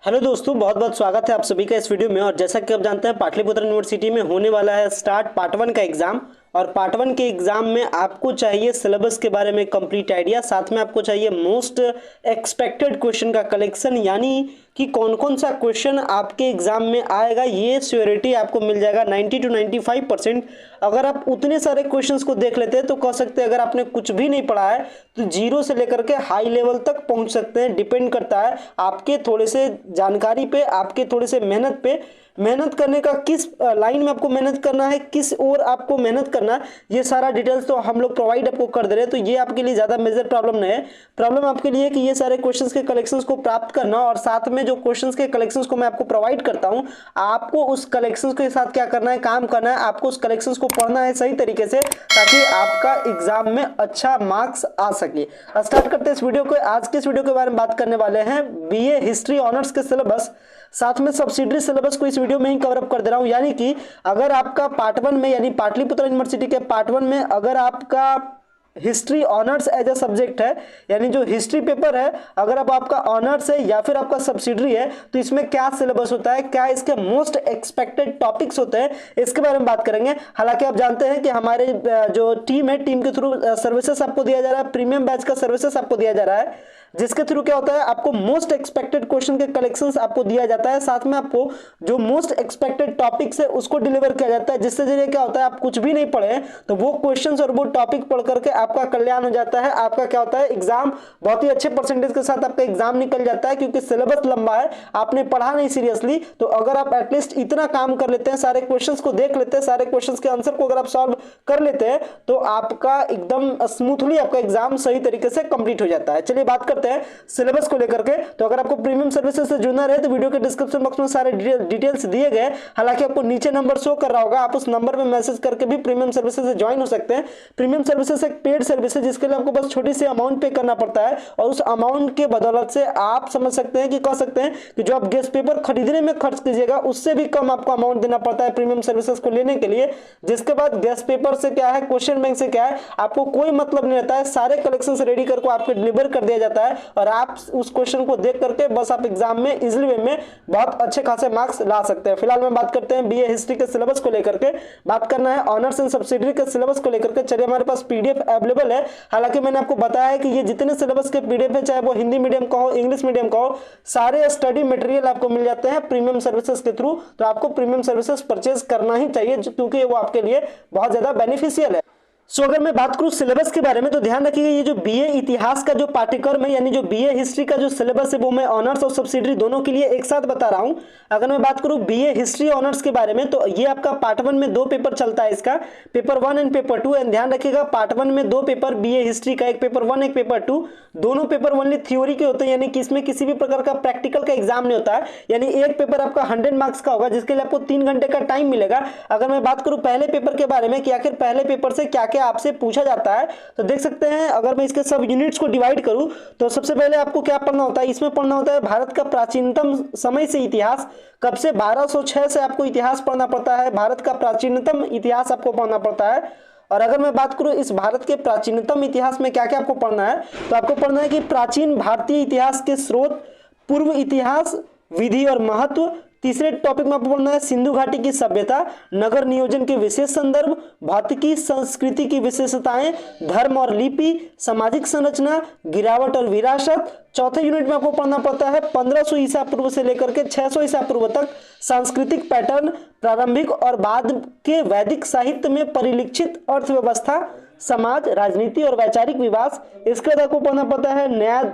Hello दोस्तों, बहुत बहुत स्वागत है आप सभी का इस वीडियो में। और जैसा कि आप जानते हैं, पाटलिपुत्र यूनिवर्सिटी में होने वाला है स्टार्ट पार्ट 1 का एग्जाम। और पार्ट 1 के एग्जाम में आपको चाहिए सिलेबस के बारे में कंप्लीट आइडिया, साथ में आपको चाहिए मोस्ट एक्सपेक्टेड क्वेश्चन का कलेक्शन, यानी कि कौन कौन सा क्वेश्चन आपके एग्जाम में आएगा। ये श्योरिटी आपको मिल जाएगा 90 to 95%। अगर आप उतने सारे क्वेश्चंस को देख लेते हैं तो कह सकते हैं अगर आपने कुछ भी नहीं पढ़ा है तो जीरो से लेकर के हाई लेवल तक पहुंच सकते हैं। डिपेंड करता है आपके थोड़े से जानकारी पे, आपके थोड़े से मेहनत पे। मेहनत करने का किस लाइन में आपको मेहनत करना है, किस ओर आपको मेहनत करना है, ये सारा डिटेल्स तो हम लोग प्रोवाइड आपको कर दे रहे हैं। तो ये आपके लिए ज़्यादा मेजर प्रॉब्लम नहीं है। प्रॉब्लम आपके लिए कि ये सारे क्वेश्चंस के कलेक्शंस को प्राप्त करना, और साथ में जो क्वेश्चंस के कलेक्शंस को मैं आपको प्रोवाइड करता हूँ, आपको उस कलेक्शंस के साथ क्या करना है, काम करना है। आपको उस कलेक्शंस को पढ़ना है सही तरीके से, ताकि आपका एग्जाम में अच्छा मार्क्स आ सके। स्टार्ट करते हैं इस वीडियो को। आज के इस वीडियो के बारे में बात करने वाले हैं बीए हिस्ट्री ऑनर्स के सिलेबस, साथ में सब्सिडरी सिलेबस को इस वीडियो में ही कवर अप कर दे रहा हूं। यानी कि अगर आपका पार्ट 1 में, यानी पाटलिपुत्र यूनिवर्सिटी के पार्ट 1 में अगर आपका history honours as a subject है, यानी जो हिस्ट्री पेपर है, अगर अब आपका ऑनर्स है या फिर आपका सब्सिडरी है, तो इसमें क्या सिलेबस होता है, क्या इसके मोस्ट एक्सपेक्टेड टॉपिक्स होते हैं, इसके बारे में बात करेंगे। हालांकि आप जानते हैं कि हमारे जो टीम है, टीम के थ्रू सर्विसेज आपको दिया जा रहा है, प्रीमियम बैच का सर्विसेज आपको दिया जा रहा है, जिसके थ्रू क्या होता है, आपको मोस्ट एक्सपेक्टेड क्वेश्चन के कलेक्शंस आपको दिया जाता है। साथ में आपको जो मोस्ट एक्सपेक्टेड टॉपिक्स है उसको डिलीवर किया जाता है, जिससे जरिए क्या होता है, आप कुछ भी नहीं पढ़े तो वो क्वेश्चंस और वो टॉपिक पढ़ करके आपका कल्याण हो जाता है। आपका क्या होता है, एग्जाम बहुत ही अच्छे परसेंटेज के साथ आपका एग्जाम निकल जाता है, क्योंकि सिलेबस लंबा है, आपने पढ़ा नहीं सीरियसली। तो अगर आप एटलीस्ट इतना काम कर लेते हैं, सारे क्वेश्चंस को देख लेते हैं, सारे क्वेश्चंस के आंसर को अगर आप सॉल्व कर लेते हैं, तो आपका एकदम स्मूथली आपका एग्जाम सही तरीके से कंप्लीट हो जाता है। चलिए बात करते हैं सिलेबस को लेकर के। तो अगर आपको प्रीमियम सर्विसेज से जुड़ना रहे तो वीडियो के डिस्क्रिप्शन बॉक्स में सारे डिटेल्स दिए गए। हालांकि आपको नीचे नंबर शो कर रहा होगा, आप उस नंबर पे मैसेज करके भी प्रीमियम सर्विसेज से ज्वाइन हो सकते हैं। प्रीमियम सर्विसेज एक पेड सर्विस है, जिसके लिए आपको बस छोटी सी अमाउंट पे करना पड़ता है, और उस अमाउंट के बदौलत से आप समझ सकते हैं कि कह सकते हैं कि जो आप गेस्ट पेपर खरीदने में खर्च कीजिएगा उससे भी कम आपको अमाउंट देना पड़ता है प्रीमियम सर्विसेज को लेने के लिए। जिसके बाद गेस्ट पेपर से क्या है, क्वेश्चन बैंक से क्या है, आपको कोई मतलब नहीं रहता है। सारे कलेक्शन रेडी करके आपको डिलीवर कर दिया जाता है, और आप उस क्वेश्चन को देख करके बस आप एग्जाम में इजीली वे में बहुत अच्छे खासे मार्क्स ला सकते हैं। फिलहाल मैं बात करते हैं बीए हिस्ट्री के सिलेबस को लेकर के। बात करना है ऑनर्स एंड सब्सिडरी के सिलेबस को लेकर के। चलिए, हमारे पास पीडीएफ अवेलेबल है। हालांकि मैंने आपको बताया है कि ये जितने सिलेबस के पीडीएफ है, चाहे वो हिंदी मीडियम का हो, इंग्लिश मीडियम का हो, सारे स्टडी मटेरियल आपको मिल जाते हैं प्रीमियम सर्विसेज के थ्रू। तो आपको प्रीमियम सर्विसेज परचेज करना ही चाहिए, क्योंकि वो आपके लिए बहुत ज्यादा बेनिफिशियल है। अगर मैं बात करूं सिलेबस के बारे में, तो ध्यान रखिएगा, ये जो बीए इतिहास का जो पाठ्यक्रम है, यानी जो बीए हिस्ट्री का जो सिलेबस है, वो मैं ऑनर्स और सब्सिडरी दोनों के लिए एक साथ बता रहा हूं। अगर मैं बात करूं बीए हिस्ट्री ऑनर्स के बारे में, तो ये आपका पार्ट 1 में 2 पेपर चलता है, इसका पेपर 1 एंड पेपर 2। एंड ध्यान रखिएगा, पार्ट 1 में 2 पेपर बीए हिस्ट्री का, एक पेपर 1 एक पेपर 2। दोनों पेपर ओनली थ्योरी के होते हैं, यानी कि इसमें किसी भी प्रकार का प्रैक्टिकल का एग्जाम नहीं होता है। यानी एक पेपर आपका 100 मार्क्स का होगा, जिसके लिए आपको 3 घंटे का टाइम मिलेगा। अगर मैं बात करूं पहले पेपर के बारे में कि आखिर पहले पेपर से क्या क्या आपसे पूछा जाता है, तो देख सकते हैं, अगर मैं इसके सब यूनिट्स को डिवाइड करूं तो सबसे पहले आपको क्या पढ़ना होता है, इसमें पढ़ना होता है भारत का प्राचीनतम समय से इतिहास। कब से? 1206 से आपको इतिहास पढ़ना पड़ता है, भारत का प्राचीनतम इतिहास आपको पढ़ना पड़ता है। और अगर मैं बात करूं इस भारत के प्राचीनतम इतिहास में क्या क्या आपको पढ़ना है, तो आपको पढ़ना है कि प्राचीन भारतीय इतिहास के स्रोत, पूर्व इतिहास, विधि और महत्व। तीसरे टॉपिक में आपको पढ़ना है सिंधु घाटी की सभ्यता, नगर नियोजन के विशेष संदर्भ, भौतिकी संस्कृति की विशेषताएं, धर्म और लिपि, सामाजिक संरचना, गिरावट और विरासत। चौथे यूनिट में आपको पढ़ना पड़ता है 1500 ईसा पूर्व से लेकर के 600 ईसा पूर्व तक सांस्कृतिक पैटर्न, प्रारंभिक और बाद के वैदिक साहित्य में परिलक्षित अर्थव्यवस्था, समाज, राजनीति और वैचारिक विवाद। इसके बाद आपको पढ़ना पड़ता है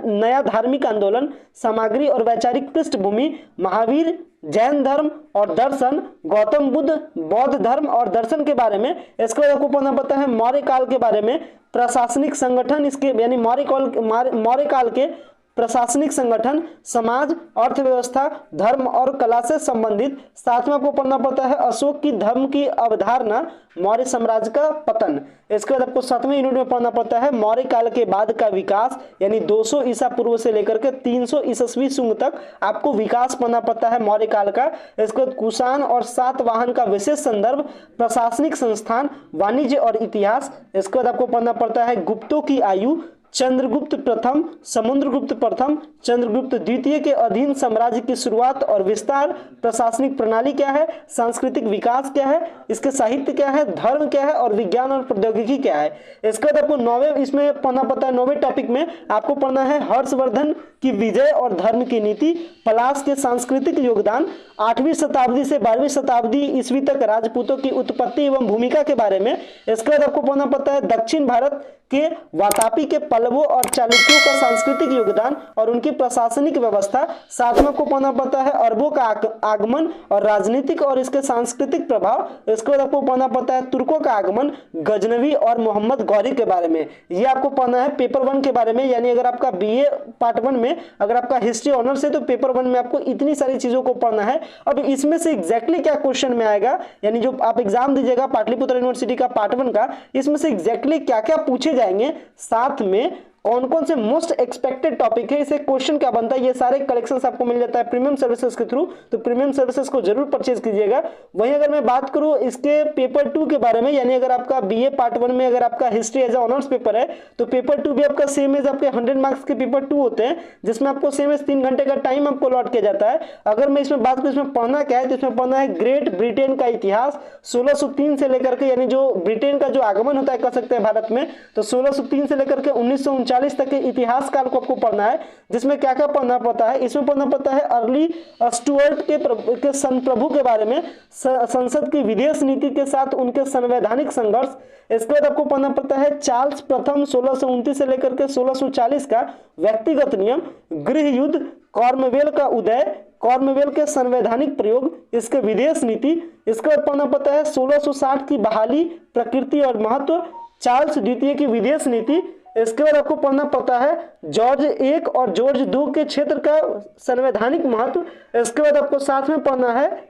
नया धार्मिक आंदोलन, सामग्री और वैचारिक पृष्ठभूमि, महावीर, जैन धर्म और दर्शन, गौतम बुद्ध, बौद्ध धर्म और दर्शन के बारे में। इसके बाद आपको पढ़ना पड़ता है मौर्य काल के बारे में, प्रशासनिक संगठन, इसके यानी मौर्य काल के प्रशासनिक संगठन, समाज, अर्थव्यवस्था, धर्म और कला से संबंधित। साथ में आपको पढ़ना पड़ता है अशोक की धर्म की अवधारणा, मौर्य साम्राज्य का पतन। इसके बाद आपको 7वें यूनिट में पढ़ना पड़ता है मौर्य काल के बाद का विकास, यानी 200 ईसा पूर्व से लेकर के 300 ईसवी शुंग तक आपको विकास पढ़ना पड़ता है मौर्य काल का। इसके बाद कुषाण और सातवाहन का विशेष संदर्भ, प्रशासनिक संस्थान, वाणिज्य और इतिहास। इसके बाद आपको पढ़ना पड़ता है गुप्तों की आयु, चंद्रगुप्त प्रथम, समुद्रगुप्त प्रथम, चंद्रगुप्त द्वितीय के अधीन साम्राज्य की शुरुआत और विस्तार, प्रशासनिक प्रणाली क्या है, सांस्कृतिक विकास क्या है, इसके साहित्य क्या है, धर्म क्या है और विज्ञान और प्रौद्योगिकी क्या है। इसके बाद आपको 9वें इसमें पढ़ना पड़ता है। 9वें टॉपिक में आपको पढ़ना है हर्षवर्धन की विजय और धर्म की नीति, पलाश के सांस्कृतिक योगदान, 8वीं शताब्दी से 12वीं शताब्दी ईस्वी तक राजपूतों की उत्पत्ति एवं भूमिका के बारे में। इसके बाद आपको पढ़ना पड़ता है दक्षिण भारत के वातापी के पल्लवों और चालुक्यों का सांस्कृतिक योगदान और उनकी प्रशासनिक व्यवस्था। साथ में आपको पढ़ना पड़ता है अरबों का आगमन और राजनीतिक और इसके सांस्कृतिक प्रभाव। इसके बाद आपको पढ़ना पड़ता है तुर्कों का आगमन, गजनवी और मोहम्मद गौरी के बारे में। ये आपको पढ़ना है पेपर 1 के बारे में, यानी अगर आपका बीए पार्ट 1 में अगर आपका हिस्ट्री ऑनर्स है तो पेपर 1 में आपको इतनी सारी चीजों को पढ़ना है। अब इसमें से एग्जैक्टली क्या क्वेश्चन में आएगा, यानी जो आप एग्जाम दीजिएगा पाटलिपुत्र यूनिवर्सिटी का पार्ट 1 का, इसमें से एग्जैक्टली क्या क्या पूछे जाएंगे, साथ में कौन कौन से मोस्ट एक्सपेक्टेड टॉपिक है, इसे क्वेश्चन क्या बनता है, ये सारे कलेक्शंस आपको मिल जाता है प्रीमियम सर्विसेज के थ्रू। तो प्रीमियम सर्विसेज को जरूर परचेज कीजिएगा। वहीं अगर मैं बात करूं इसके पेपर 2 के बारे में, यानी अगर आपका बीए पार्ट 1 में अगर आपका हिस्ट्री एज ऑनर्स पेपर है तो पेपर 2 भी आपका सेम एज आपके 100 मार्क्स के पेपर 2 होते हैं, जिसमें आपको सेम एज 3 घंटे का टाइम आपको अलॉट किया जाता है। अगर मैं इसमें बात करूं इसमें पढ़ना क्या है, तो इसमें पढ़ना है ग्रेट ब्रिटेन का इतिहास 1603 से लेकर के, यानी जो ब्रिटेन का जो आगमन होता है कह सकते हैं भारत में, तो 1603 से लेकर के 1939 तक के इतिहास काल को आपको पढ़ना है। जिसमें क्या क्या पढ़ना पड़ता है, इसमें पढ़ना पड़ता है अर्ली स्टुअर्ट के संप्रभु के बारे में, संसद की विदेश नीति के साथ उनके संवैधानिक संघर्ष। इसके बाद आपको पढ़ना पड़ता है चार्ल्स प्रथम 1629 से लेकर के 1640 का व्यक्तिगत नियम, गृह युद्ध, कॉर्नवेल का उदय, कॉर्नवेल के संवैधानिक प्रयोग, इसके विदेश नीति। इसके बाद पढ़ना पड़ता है 1660 की बहाली, प्रकृति और महत्व, चार्ल्स द्वितीय की विदेश नीति। इसके बाद आपको पढ़ना पड़ता है जॉर्ज 1 और जॉर्ज 2 के क्षेत्र का संवैधानिक महत्व। इसके बाद आपको साथ में पढ़ना है,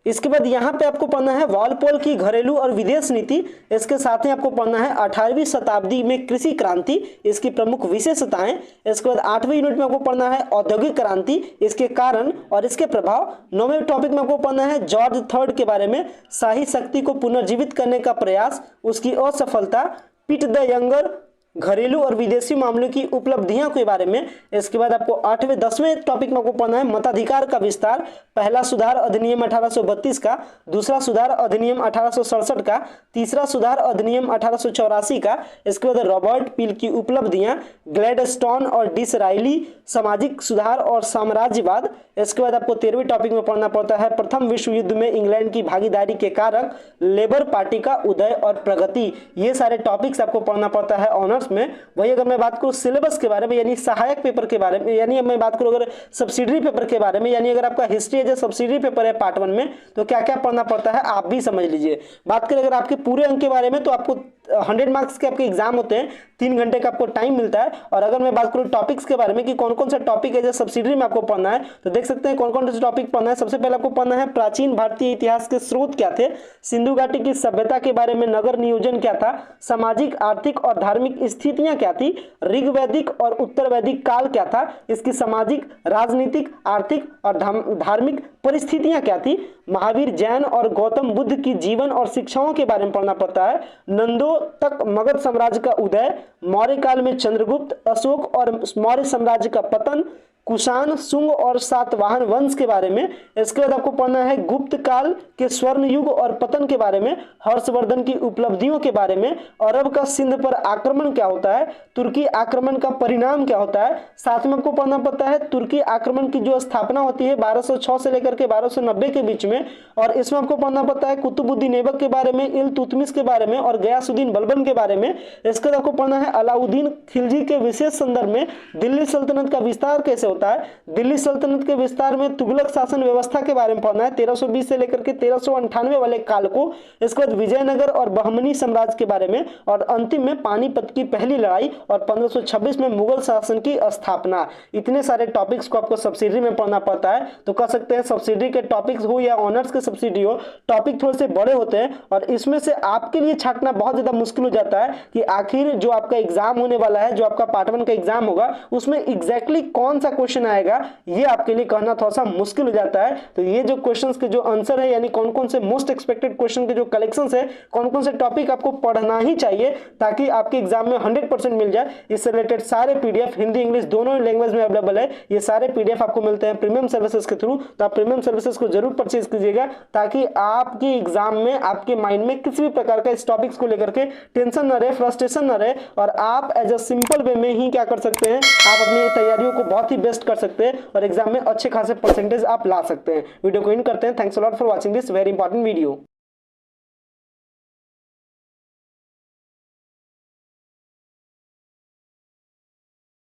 इसके बाद यहाँ पे आपको पढ़ना है वॉलपोल की घरेलू और विदेश नीति। इसके साथ ही आपको पढ़ना है 18वीं शताब्दी में कृषि क्रांति, इसकी प्रमुख विशेषताएं। इसके बाद 8वें यूनिट में आपको पढ़ना है औद्योगिक क्रांति, इसके कारण और इसके प्रभाव। 9वें टॉपिक में आपको पढ़ना है जॉर्ज 3 के बारे में, शाही शक्ति को पुनर्जीवित करने का प्रयास, उसकी असफलता, पीट द यंगर, घरेलू और विदेशी मामलों की उपलब्धियों के बारे में। इसके बाद आपको 8वें 10वें टॉपिक में आपको पढ़ना है मताधिकार का विस्तार, पहला सुधार अधिनियम 1832 का, दूसरा सुधार अधिनियम 1867 का, तीसरा सुधार अधिनियम 1884 का। इसके बाद रॉबर्ट पील की उपलब्धियां, ग्लैडस्टोन और डिसराइली, सामाजिक सुधार और साम्राज्यवाद। इसके बाद आपको 13वें टॉपिक में पढ़ना पड़ता है प्रथम विश्व युद्ध में इंग्लैंड की भागीदारी के कारक, लेबर पार्टी का उदय और प्रगति। ये सारे टॉपिक्स आपको पढ़ना पड़ता है ऑनर्स में। वही अगर मैं बात करूं सिलेबस के बारे में, यानी सहायक पेपर के बारे में, यानी मैं बात करूं अगर सब्सिडरी पेपर के बारे में, यानी अगर आपका हिस्ट्री एज सब्सिडरी पेपर है पार्ट 1 में, तो क्या क्या पढ़ना पड़ता है आप भी समझ लीजिए। बात करें अगर आपके पूरे अंक के बारे में, तो आपको 100 मार्क्स के आपके एग्जाम होते हैं, 3 घंटे का आपको टाइम मिलता है। और अगर मैं बात करूं टॉपिक्स के बारे में कि कौन कौन सा टॉपिक है जो सब्सिडरी में आपको पढ़ना है, तो देख सकते हैं कौन कौन से टॉपिक पढ़ना है। सबसे पहले आपको पढ़ना है प्राचीन भारतीय इतिहास के स्रोत क्या थे, सिंधु घाटी की सभ्यता के बारे में नगर नियोजन क्या था, सामाजिक आर्थिक और धार्मिक स्थितियां क्या थी, ऋग्वैदिक और उत्तर वैदिक काल क्या था, इसकी सामाजिक राजनीतिक आर्थिक और धार्मिक परिस्थितियां क्या थी, महावीर जैन और गौतम बुद्ध की जीवन और शिक्षाओं के बारे में पढ़ना पड़ता है, नंदो तक मगध साम्राज्य का उदय, मौर्य काल में चंद्रगुप्त, अशोक और मौर्य साम्राज्य का पतन, कुषाण, शुंग और सातवाहन वंश के बारे में। इसके बाद आपको पढ़ना है गुप्त काल के स्वर्ण युग और पतन के बारे में, हर्षवर्धन की उपलब्धियों के बारे में, अरब का सिंध पर आक्रमण क्या होता है, तुर्की आक्रमण का परिणाम क्या होता है। साथ में आपको पढ़ना पड़ता है तुर्की आक्रमण की जो स्थापना होती है 1206 से लेकर के 1290 के बीच में, और इसमें आपको पढ़ना पड़ता है कुतुबुद्दीन ऐबक के बारे में, इल्तुतमिश के बारे में और गयासुद्दीन बलबन के बारे में। इसके बाद आपको पढ़ना है अलाउद्दीन खिलजी के विशेष संदर्भ में दिल्ली सल्तनत का विस्तार कैसे होता है, दिल्ली सल्तनत के विस्तार में तुगलक शासन व्यवस्था के बारे में पढ़ना है 1320 से लेकर के 1398 वाले काल को। इसके बाद विजयनगर और बहमनी साम्राज्य के बारे में, और अंतिम में पानीपत की पहली लड़ाई और 1526 में मुगल शासन की स्थापना। इतने सारे टॉपिक्स को आपको सब्सिडरी में पढ़ना पड़ता है। तो कह सकते हैं सब्सिडरी के टॉपिक्स हो या ऑनर्स के सब्सिडी हो, टॉपिक थोड़े से बड़े होते हैं और इसमें से आपके लिए छांटना बहुत ज्यादा मुश्किल हो जाता है कि आखिर जो आपका एग्जाम होने वाला है, जो आपका पार्ट 1 का एग्जाम होगा, उसमें एग्जैक्टली कौन सा क्वेश्चन क्वेश्चन आएगा ये आपके लिए कहना थोड़ा सा मुश्किल हो जाता है। तो ये जो क्वेश्चंस के जो आंसर है यानी कौन कौन से मोस्ट एक्सपेक्टेड क्वेश्चन के जो कलेक्शंस है, कौन कौन से टॉपिक आपको पढ़ना ही चाहिए ताकि आपके एग्जाम में 100% मिल जाए, इससे रिलेटेड सारे पीडीएफ हिंदी इंग्लिश दोनों लैंग्वेज में अवेलेबल है। ये सारे पीडीएफ आपको मिलते हैं प्रीमियम सर्विसेज के थ्रू, तो आप प्रीमियम सर्विसेज को जरूर परचेज कीजिएगा ताकि आपके एग्जाम में आपके माइंड में किसी भी प्रकार का इस टॉपिक्स को लेकर के टेंशन ना रहे, फ्रस्ट्रेशन ना रहे, और आप एज अ सिंपल वे में ही क्या कर सकते हैं, आप अपनी तैयारियों को बहुत ही बेस्ट कर सकते हैं और एग्जाम में अच्छे खासे परसेंटेज आप ला सकते हैं। वीडियो को इन करते हैं। Thanks a lot for watching this very important video.